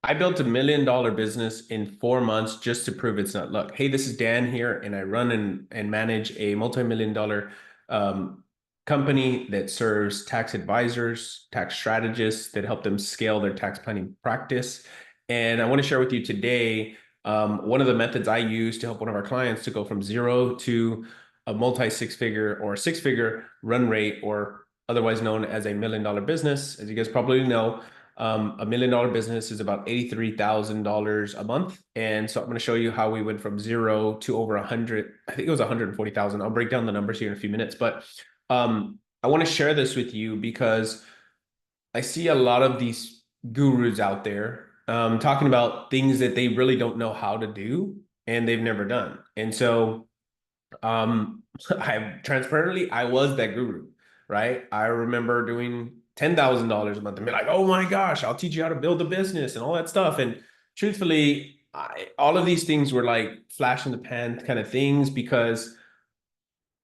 I built $1 million business in 4 months just to prove it's not luck. Hey, this is Dan here, and I run and manage a multi-million-dollar um, company that serves tax advisors, tax strategists that help them scale their tax planning practice. And I want to share with you today one of the methods I use to help one of our clients to go from zero to a multi six figure or six figure run rate, or otherwise known as $1 million business. As you guys probably know, $1 million business is about $83,000 a month. And so I'm going to show you how we went from zero to over 100. I think it was 140,000. I'll break down the numbers here in a few minutes, but I want to share this with you because I see a lot of these gurus out there talking about things that they really don't know how to do and they've never done. And so I transparently, I was that guru, right? I remember doing $10,000 a month and be like, oh my gosh, I'll teach you how to build a business and all that stuff. And truthfully, all of these things were like flash in the pan kind of things because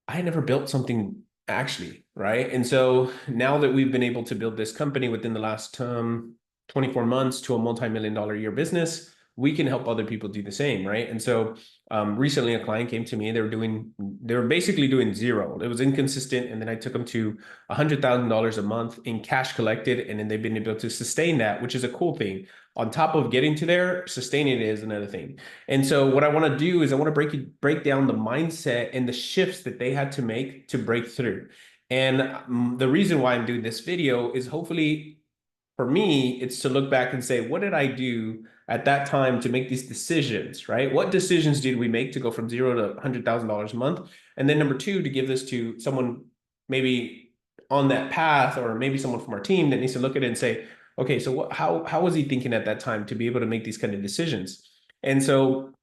I had never built something actually, right? And so now that we've been able to build this company within the last 24 months to a multi-million dollar a year business, we can help other people do the same, right? And so recently a client came to me, they were basically doing zero. It was inconsistent. And then I took them to $100,000 a month in cash collected. And then they've been able to sustain that, which is a cool thing. On top of getting to there, sustaining it is another thing. And so what I want to do is I want to break down the mindset and the shifts that they had to make to break through. And the reason why I'm doing this video is hopefully for me, it's to look back and say, what did I do at that time to make these decisions, right? What decisions did we make to go from zero to $100,000 a month? And then number two, to give this to someone maybe on that path, or maybe someone from our team that needs to look at it and say, okay, so how was he thinking at that time to be able to make these kind of decisions? And so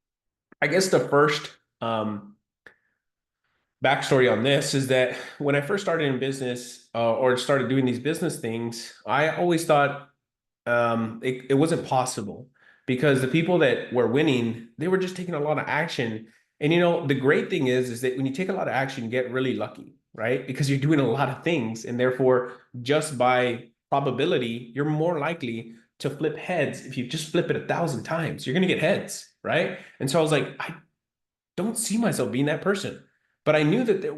I guess the first backstory on this is that when I first started in business or started doing these business things, I always thought it wasn't possible because the people that were winning, they were just taking a lot of action. And the great thing is that when you take a lot of action, you get really lucky, right? Because you're doing a lot of things, and therefore, just by probability, you're more likely to flip heads. If you just flip it 1,000 times, you're going to get heads, right? And so I was like, I don't see myself being that person. But I knew that there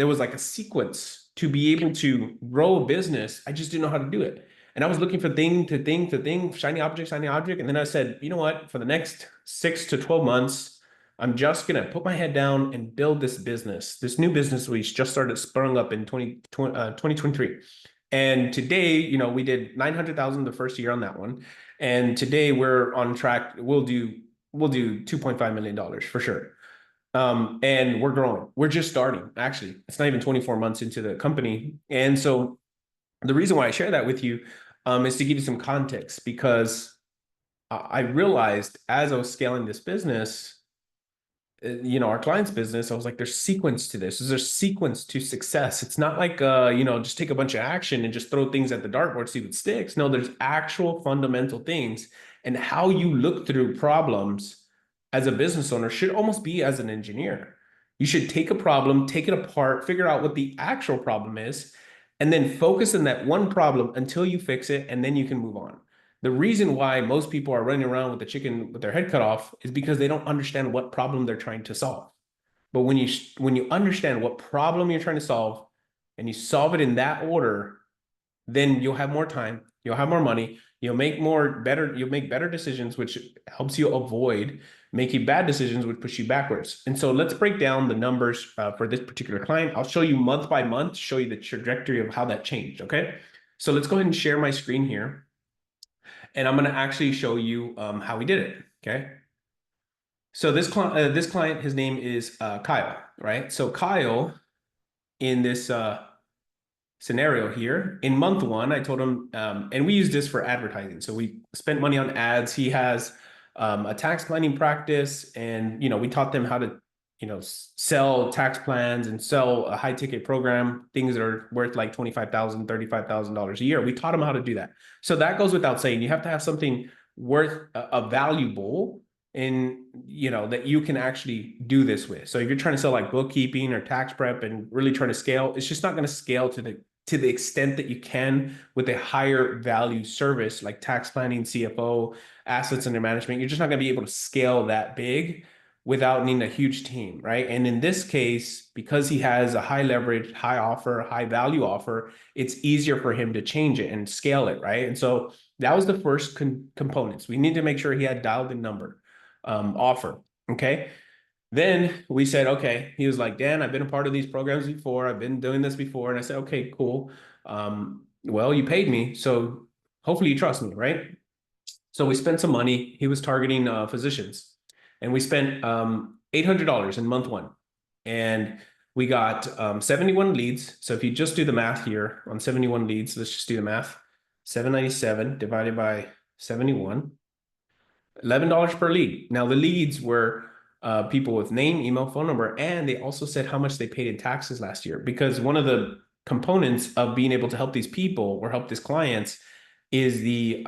was like a sequence to be able to grow a business. I just didn't know how to do it. And I was looking for thing to thing to thing, shiny object, shiny object. And then I said, you know what? For the next 6 to 12 months, I'm just gonna put my head down and build this business, this new business we just started sprung up in 2023. And today, we did 900,000 the first year on that one. And today we're on track. We'll do $2.5 million for sure. And we're growing. We're just starting. Actually, it's not even 24 months into the company. And so the reason why I share that with you is to give you some context, because I realized as I was scaling this business, our client's business, I was like, there's sequence to this. There's sequence to success. It's not like, just take a bunch of action and just throw things at the dartboard, see what sticks. No, there's actual fundamental things, and how you look through problems as a business owner should almost be as an engineer. You should take a problem, take it apart, figure out what the actual problem is, and then focus on that one problem until you fix it, and then you can move on. The reason why most people are running around with the chicken with their head cut off is because they don't understand what problem they're trying to solve. But when you understand what problem you're trying to solve and you solve it in that order, then you'll have more time, you'll have more money, you'll make better decisions, which helps you avoid making bad decisions, which push you backwards. And so let's break down the numbers for this particular client. I'll show you month by month, show you the trajectory of how that changed. Okay. So let's go ahead and share my screen here. And I'm going to actually show you how we did it. Okay. So this client, his name is Kyle, right? So Kyle, in this scenario here, in month one, I told him, and we use this for advertising. So we spent money on ads. He has a tax planning practice, and we taught them how to sell tax plans and sell a high ticket program, things that are worth like $25,000, $35,000 a year. We taught them how to do that. So that goes without saying. You have to have something worth a valuable in that you can actually do this with. So if you're trying to sell like bookkeeping or tax prep and really trying to scale, it's just not going to scale to to the extent that you can with a higher value service like tax planning, CFO, assets under management. You're just not going to be able to scale that big without needing a huge team, right? And in this case, because he has a high leverage, high offer, high value offer, it's easier for him to change it and scale it, right? And so that was the first components. We need to make sure he had dialed in number offer, okay? Then we said, okay, he was like, Dan, I've been a part of these programs before. I've been doing this before. And I said, okay, cool. Well, you paid me, so hopefully you trust me, right? So we spent some money. He was targeting physicians, and we spent $800 in month one. And we got 71 leads. So if you just do the math here on 71 leads, let's just do the math. 797 divided by 71, $11 per lead. Now the leads were people with name, email, phone number, and they also said how much they paid in taxes last year. Because one of the components of being able to help these people or help these clients is the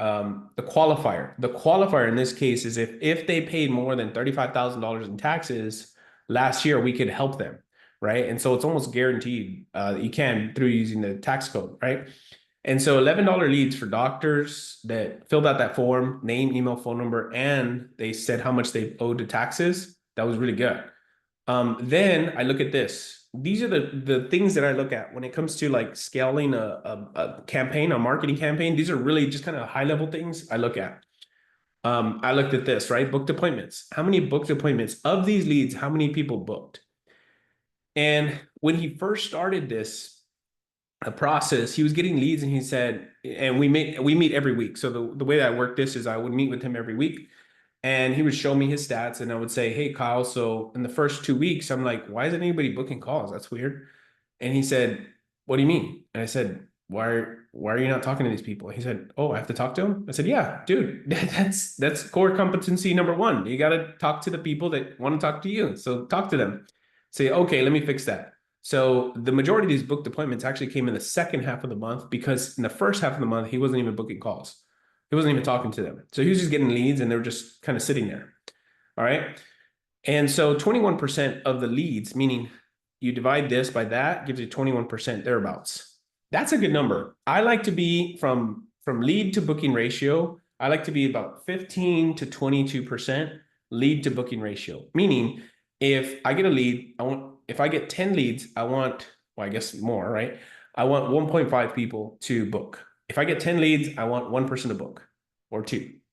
qualifier. The qualifier in this case is if they paid more than $35,000 in taxes last year, we could help them, right? And so it's almost guaranteed you can through using the tax code, right? And so $11 leads for doctors that filled out that form, name, email, phone number, and they said how much they owed to taxes. That was really good. Then I look at this. These are the things that I look at when it comes to like scaling a campaign, a marketing campaign. These are really just kind of high level things I look at. I looked at this, right? Booked appointments. How many booked appointments of these leads? How many people booked? And when he first started this process, he was getting leads, and he said, and we meet every week. So the way that I work this is I would meet with him every week, and he would show me his stats, and I would say, hey, Kyle, so in the first 2 weeks, I'm like, why isn't anybody booking calls? That's weird. And he said, what do you mean? And I said, why are you not talking to these people? He said, oh, I have to talk to them. I said, yeah, dude, that's core competency number one. You got to talk to the people that want to talk to you. So talk to them. Say, okay, let me fix that. So the majority of these booked appointments actually came in the second half of the month, because in the first half of the month, he wasn't even booking calls. He wasn't even talking to them. So he was just getting leads, and they were just kind of sitting there. All right. And so 21% of the leads, meaning you divide this by that, gives you 21% thereabouts. That's a good number. I like to be from lead to booking ratio. I like to be about 15 to 22% lead to booking ratio, meaning if I get a lead, if I get 10 leads, well, I guess more, right? I want 1.5 people to book. If I get 10 leads, I want one person to book, or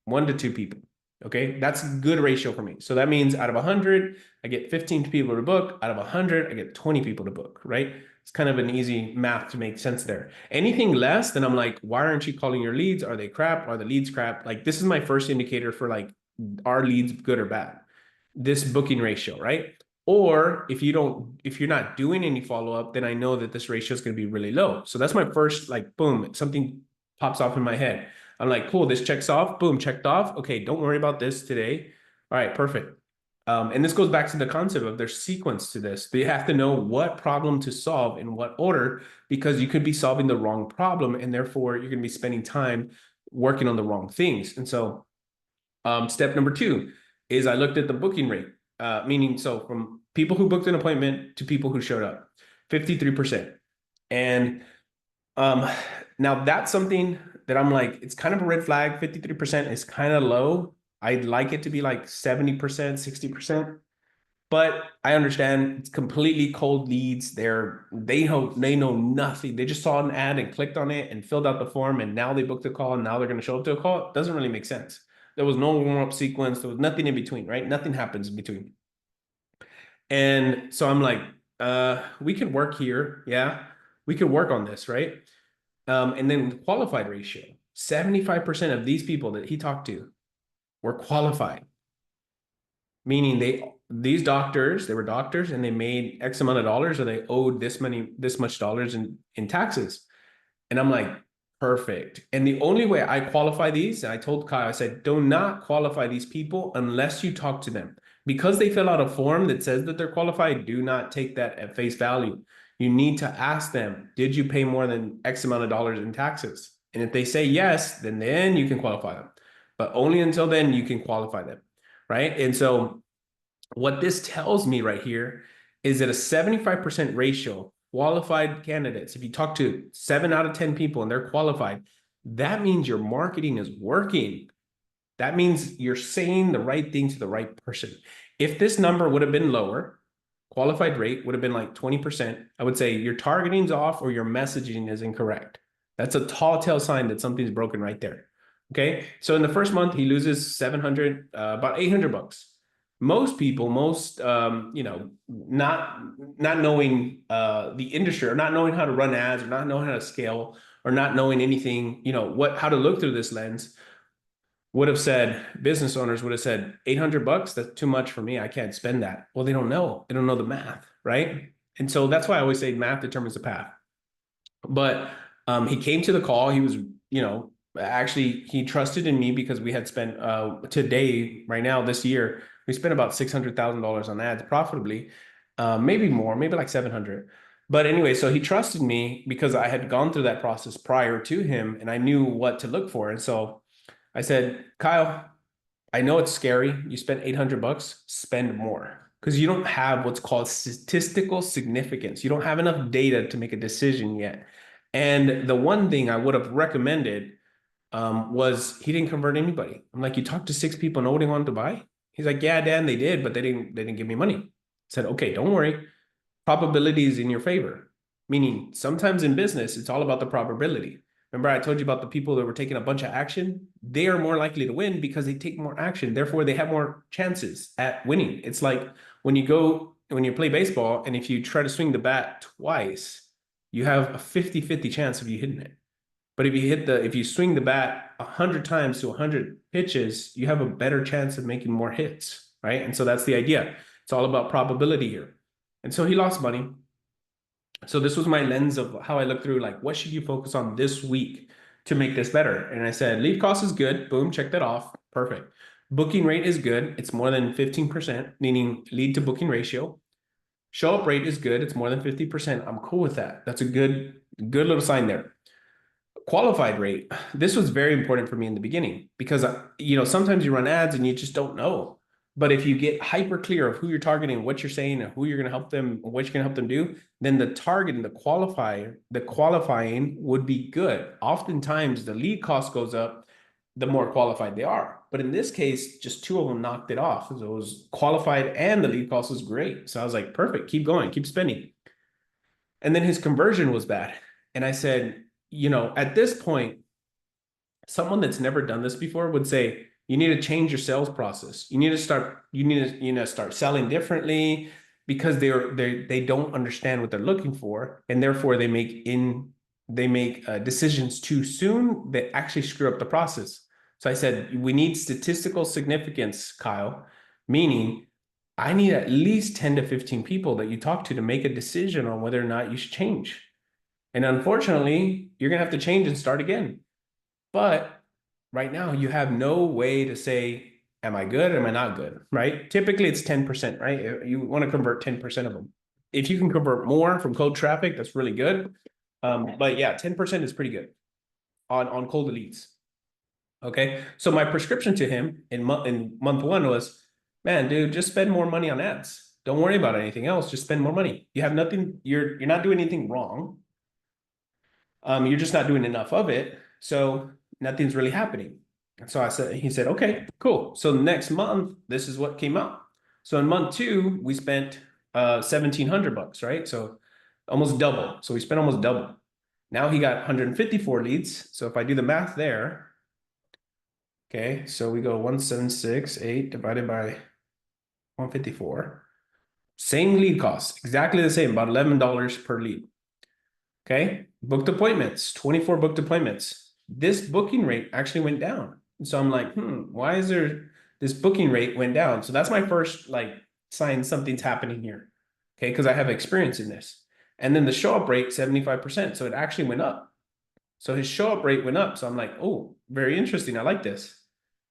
one to two people. Okay, that's a good ratio for me. So that means out of 100, I get 15 people to book. Out of 100, I get 20 people to book, right? It's kind of an easy math to make sense there. Anything less, then I'm like, why aren't you calling your leads? Are they crap? Are the leads crap? Like, this is my first indicator for like, are leads good or bad? This booking ratio, right? Or if you're not doing any follow-up, then I know that this ratio is going to be really low. So that's my first, like, boom, something pops off in my head. I'm like, cool, this checks off, boom, checked off. Okay, don't worry about this today. All right, perfect. And this goes back to the concept of there's sequence to this. They have to know what problem to solve in what order, because you could be solving the wrong problem, and therefore you're going to be spending time working on the wrong things. And so step number 2 is I looked at the booking rate, meaning so from people who booked an appointment to people who showed up, 53%. And now that's something that I'm like, it's kind of a red flag. 53% is kind of low. I'd like it to be like 70%, 60%. But I understand it's completely cold leads. They know nothing. They just saw an ad and clicked on it and filled out the form, and now they booked a call, and now they're going to show up to a call. It doesn't really make sense. There was no warm-up sequence. There was nothing in between, right? Nothing happens in between. And so I'm like, we can work here. Yeah, we can work on this, right? And then the qualified ratio, 75% of these people that he talked to were qualified, meaning these doctors, they were doctors, and they made X amount of dollars, or they owed this much dollars in taxes. And I'm like, perfect. And the only way I qualify these, and I told Kyle, I said, do not qualify these people unless you talk to them. Because they fill out a form that says that they're qualified, do not take that at face value. You need to ask them, did you pay more than X amount of dollars in taxes? And if they say yes, then you can qualify them. But only until then you can qualify them, right? And so what this tells me right here is that a 75% ratio qualified candidates, if you talk to 7 out of 10 people and they're qualified, that means your marketing is working. That means you're saying the right thing to the right person. If this number would have been lower, qualified rate would have been like 20%, I would say your targeting's off or your messaging is incorrect. That's a tall tale sign that something's broken right there. Okay. So in the first month, he loses 700, about 800 bucks. Most people, not knowing the industry or not knowing how to run ads or not knowing how to scale or not knowing anything, how to look through this lens would have said, business owners would have said, 800 bucks, that's too much for me. I can't spend that. Well, they don't know. They don't know the math, right? And so that's why I always say math determines the path. But he came to the call. He was, actually, he trusted in me because we had spent today, right now, this year, we spent about $600,000 on ads profitably, maybe more, maybe like 700. But anyway, so he trusted me because I had gone through that process prior to him and I knew what to look for. And so I said, Kyle, I know it's scary. You spent 800 bucks, spend more because you don't have what's called statistical significance. You don't have enough data to make a decision yet. And the one thing I would have recommended was he didn't convert anybody. I'm like, you talked to 6 people, nobody wanted to buy. He's like, yeah, Dan, they did, but they didn't give me money. I said, okay, don't worry. Probability is in your favor. Meaning sometimes in business, it's all about the probability. Remember, I told you about the people that were taking a bunch of action? They are more likely to win because they take more action. Therefore, they have more chances at winning. It's like when you play baseball, and if you try to swing the bat twice, you have a 50-50 chance of you hitting it. But if you swing the bat 100 times to 100 pitches, you have a better chance of making more hits, right? And so that's the idea. It's all about probability here. And so he lost money. So this was my lens of how I look through, like, what should you focus on this week to make this better? And I said, lead cost is good. Boom, check that off. Perfect. Booking rate is good. It's more than 15%, meaning lead to booking ratio. Show up rate is good. It's more than 50%. I'm cool with that. That's a good little sign there. Qualified rate. This was very important for me in the beginning because, sometimes you run ads and you just don't know. But if you get hyper clear of who you're targeting, what you're saying, and who you're going to help them, what you're going to help them do, then the target and the qualifying would be good. Oftentimes, the lead cost goes up the more qualified they are. But in this case, just 2 of them knocked it off. So it was qualified and the lead cost was great. So I was like, perfect, keep going, keep spending. And then his conversion was bad. And I said, at this point, someone that's never done this before would say, you need to change your sales process. You need to start selling differently because they don't understand what they're looking for, and therefore they make decisions too soon that actually screw up the process. So I said, we need statistical significance, Kyle, meaning I need at least 10 to 15 people that you talk to make a decision on whether or not you should change. And unfortunately, you're going to have to change and start again. But right now, you have no way to say, am I good or am I not good, right? Typically, it's 10%, right? You want to convert 10% of them. If you can convert more from cold traffic, that's really good. But yeah, 10% is pretty good on cold leads. Okay, so my prescription to him in month 1 was, man, dude, just spend more money on ads. Don't worry about anything else. Just spend more money. You have nothing. You're not doing anything wrong. You're just not doing enough of it. So nothing's really happening. And so he said, okay, cool. So next month, this is what came out. So in month 2, we spent 1,700 bucks, right? So almost double. So we spent almost double. Now he got 154 leads. So if I do the math there, okay, so we go 1,768 divided by 154. Same lead cost, exactly the same, about $11 per lead. Okay, booked appointments, 24 booked appointments. This booking rate actually went down. So I'm like, why is this booking rate went down? So that's my first sign something's happening here. Okay, because I have experience in this. And then the show up rate, 75%. So it actually went up. So his show up rate went up. So I'm like, oh, very interesting. I like this.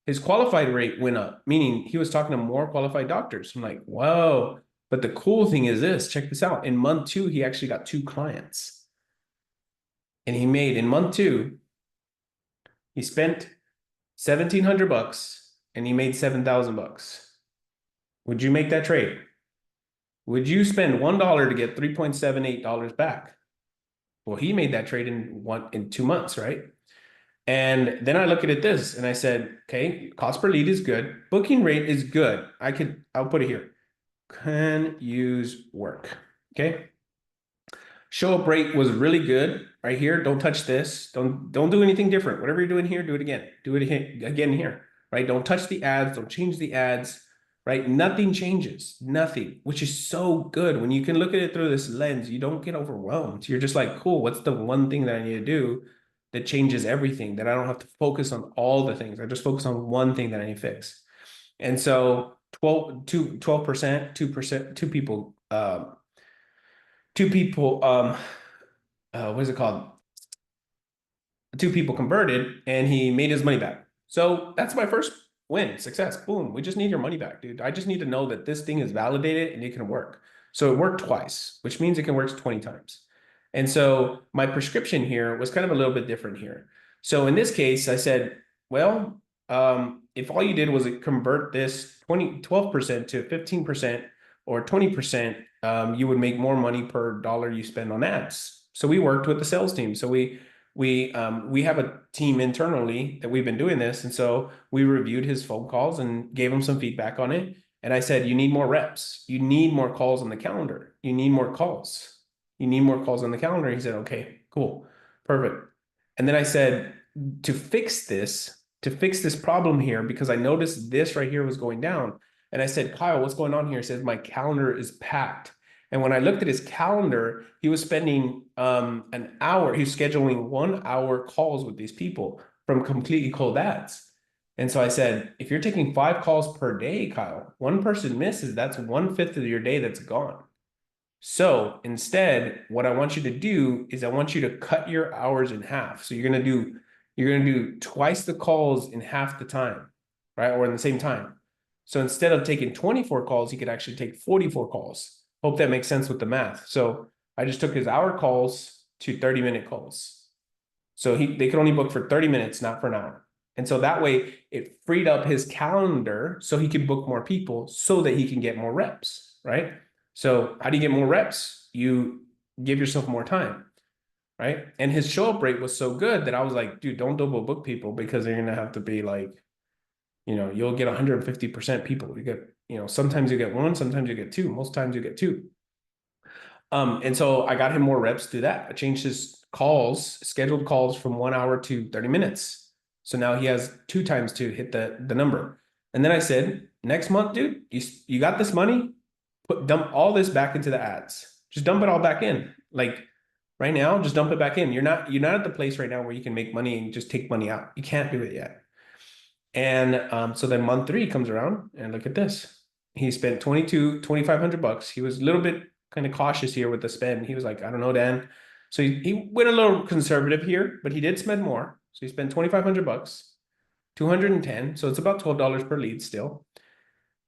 His qualified rate went up, meaning he was talking to more qualified doctors. I'm like, whoa. But the cool thing is this, check this out. In month 2, he actually got 2 clients. And he made, in month 2, he spent 1,700 bucks and he made 7,000 bucks. Would you make that trade? Would you spend $1 to get $3.78 back? Well, he made that trade in 2 months, right? And then I look at it this and I said, okay, cost per lead is good. Booking rate is good. I'll put it here. Can use work. Okay. Show up rate was really good right here. Don't touch this. Don't do anything different. Whatever you're doing here, do it again. Do it again here, right? Don't touch the ads. Don't change the ads, right? Nothing changes, nothing, which is so good. When you can look at it through this lens, you don't get overwhelmed. You're just like, cool, what's the one thing that I need to do that changes everything, that I don't have to focus on all the things. I just focus on one thing that I need to fix. And so 12%, 2%, two people, what is it called? Two people converted and he made his money back. So that's my first win, success. Boom. We just need your money back, dude. I just need to know that this thing is validated and it can work. So it worked twice, which means it can work 20 times. And so my prescription here was kind of a little bit different here. So in this case, I said, well, if all you did was convert this 12% to 15% or 20%, you would make more money per dollar you spend on ads. So we worked with the sales team. So we have a team internally that we've been doing this, and so we reviewed his phone calls and gave him some feedback on it. And I said, you need more reps. You need more calls on the calendar. You need more calls. You need more calls on the calendar. He said, okay, cool, perfect. And then I said, to fix this problem here, because I noticed this right here was going down. And I said, Kyle, what's going on here? He says, my calendar is packed. And when I looked at his calendar, he was spending an hour, he's scheduling 1 hour calls with these people from completely cold ads. And so I said, if you're taking 5 calls per day, Kyle, one person misses, that's 1/5 of your day that's gone. So instead, what I want you to do is I want you to cut your hours in half. So you're gonna do twice the calls in half the time, right? Or in the same time. So instead of taking 24 calls, you could actually take 44 calls. Hope that makes sense with the math. So I just took his hour calls to 30-minute calls. So they could only book for 30 minutes, not for an hour. And so that way it freed up his calendar so he could book more people so that he can get more reps, right? So how do you get more reps? You give yourself more time, right? And his show up rate was so good that I was like, dude, don't double book people because they're gonna have to be like, you'll get 150% people. You get, sometimes you get one, sometimes you get two, most times you get two. And so I got him more reps through that. I changed his scheduled calls from 1 hour to 30 minutes. So now he has 2 times to hit the number. And then I said, next month, dude, you got this money, dump all this back into the ads. Just dump it all back in. Like right now, just dump it back in. You're not at the place right now where you can make money and just take money out. You can't do it yet. And so then month 3 comes around and look at this. He spent $2,500. He was a little bit kind of cautious here with the spend. He was like, I don't know, Dan. So he went a little conservative here, but he did spend more. So he spent $2,500, 210. So it's about $12 per lead still.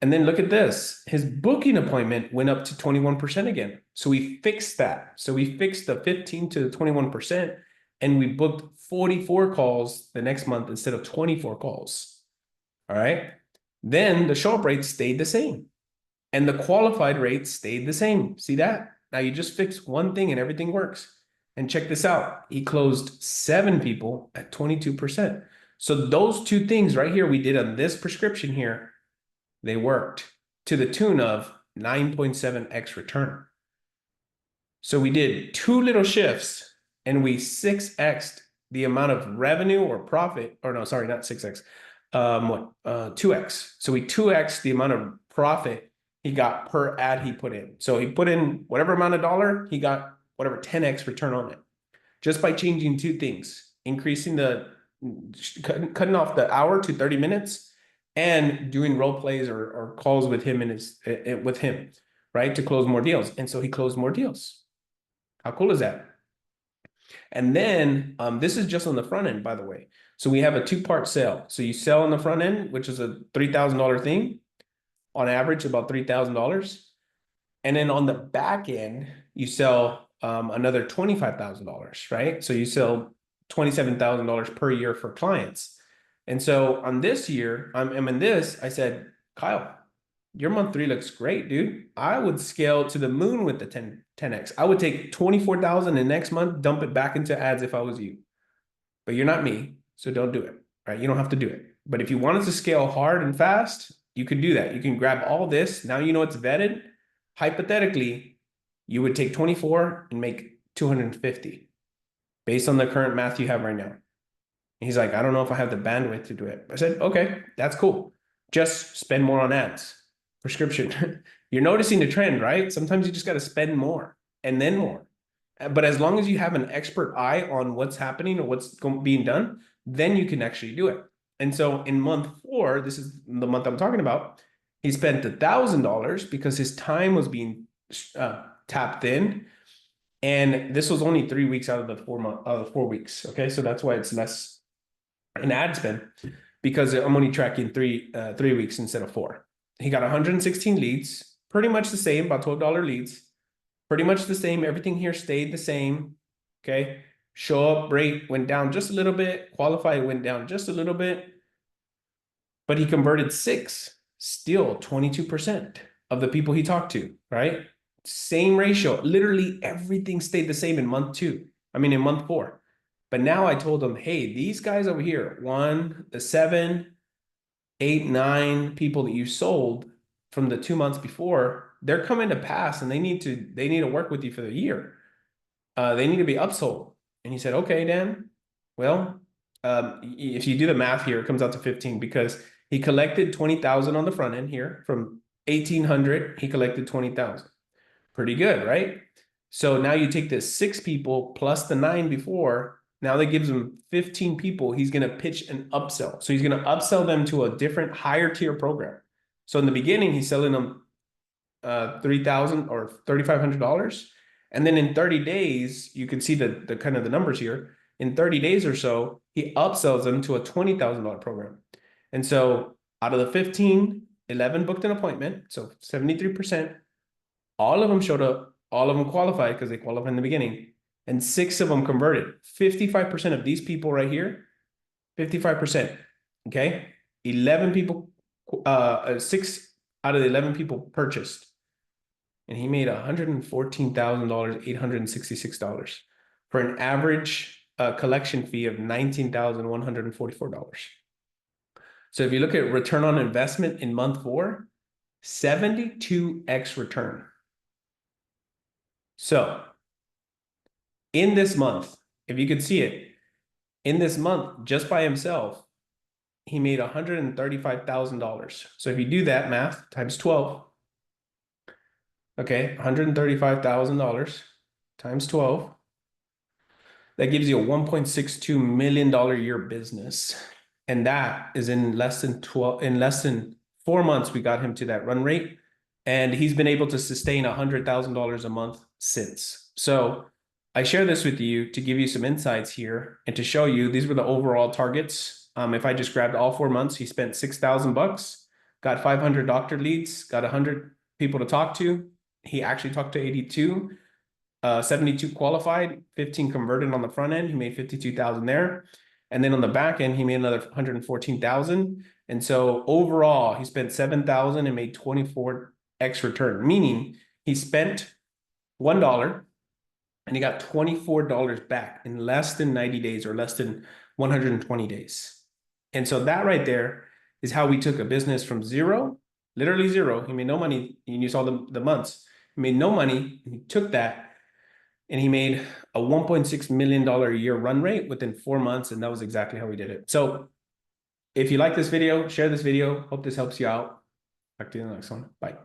And then look at this. His booking appointment went up to 21% again. So we fixed that. So we fixed the 15 to 21%, and we booked 44 calls the next month instead of 24 calls. All right. Then the show up rate stayed the same and the qualified rate stayed the same. See that? Now you just fix one thing and everything works. And check this out. He closed 7 people at 22%. So those 2 things right here we did on this prescription here, they worked to the tune of 9.7x return. So we did 2 little shifts and we 6x'd the amount of revenue or profit, or no, sorry, not 6x. 2x. So we 2x the amount of profit he got per ad he put in. So he put in whatever amount of dollar, he got whatever 10x return on it. Just by changing 2 things, increasing cutting off the hour to 30 minutes and doing role plays or calls with him with him, right? To close more deals. And so he closed more deals. How cool is that? And then this is just on the front end, by the way. So we have a 2-part sale. So you sell on the front end, which is a $3,000 thing, on average about $3,000. And then on the back end, you sell another $25,000, right? So you sell $27,000 per year for clients. And so on this year, I'm in this, I said, Kyle, your month 3 looks great, dude. I would scale to the moon with the 10x. I would take 24,000 and next month, dump it back into ads if I was you. But you're not me, so don't do it, right? You don't have to do it. But if you wanted to scale hard and fast, you could do that. You can grab all this. Now you know it's vetted. Hypothetically, you would take 24 and make 250 based on the current math you have right now. And he's like, I don't know if I have the bandwidth to do it. I said, okay, that's cool. Just spend more on ads. Prescription. You're noticing the trend, right? Sometimes you just got to spend more and then more. But as long as you have an expert eye on what's happening or what's being done, then you can actually do it. And so in month 4, this is the month I'm talking about, he spent $1,000 because his time was being tapped in. And this was only 3 weeks out of the 4 weeks. Okay. So that's why it's less an ad spend, because I'm only tracking 3 weeks instead of 4. He got 116 leads, pretty much the same, about $12 leads. Pretty much the same. Everything here stayed the same. Okay. Show up rate went down just a little bit. Qualify went down just a little bit. But he converted 6, still 22% of the people he talked to, right? Same ratio. Literally everything stayed the same in month 2. I mean, in month 4. But now I told him, hey, these guys over here, 7, 8, 9 people that you sold from the 2 months before, they're coming to pass and they need to work with you for the year. They need to be upsold. And he said, okay, Dan, well, if you do the math here, it comes out to 15 because he collected 20,000 on the front end here from 1,800. He collected 20,000. Pretty good, right? So now you take the 6 people plus the 9 before. Now that gives him 15 people. He's going to pitch an upsell. So he's going to upsell them to a different higher tier program. So in the beginning, he's selling them $3,000 or $3,500. And then in 30 days, you can see the kind of the numbers here. In 30 days or so, he upsells them to a $20,000 program. And so out of the 15, 11 booked an appointment. So 73%, all of them showed up. All of them qualified because they qualified in the beginning. And 6 of them converted. 55% of these people right here, 55%. Okay. 11 people, 6 out of the 11 people purchased. And he made $114,000, $866 for an average collection fee of $19,144. So if you look at return on investment in month 4, 72x return. So in this month, if you could see it, in this month, just by himself, he made $135,000. So if you do that math times 12, okay, $135,000 times 12. That gives you a $1.62 million a year business. And that is in less than 4 months, we got him to that run rate. And he's been able to sustain $100,000 a month since. So I share this with you to give you some insights here and to show you these were the overall targets. If I just grabbed all 4 months, he spent $6,000, got 500 doctor leads, got 100 people to talk to. He actually talked to 82, 72 qualified, 15 converted on the front end. He made 52,000 there. And then on the back end, he made another 114,000. And so overall, he spent 7,000 and made 24x return, meaning he spent $1 and he got $24 back in less than 90 days or less than 120 days. And so that right there is how we took a business from zero, literally zero. He made no money. You saw the months. He made no money. He took that and he made a $1.6 million a year run rate within 4 months. And that was exactly how we did it. So if you like this video, share this video. Hope this helps you out. Talk to you in the next one. Bye.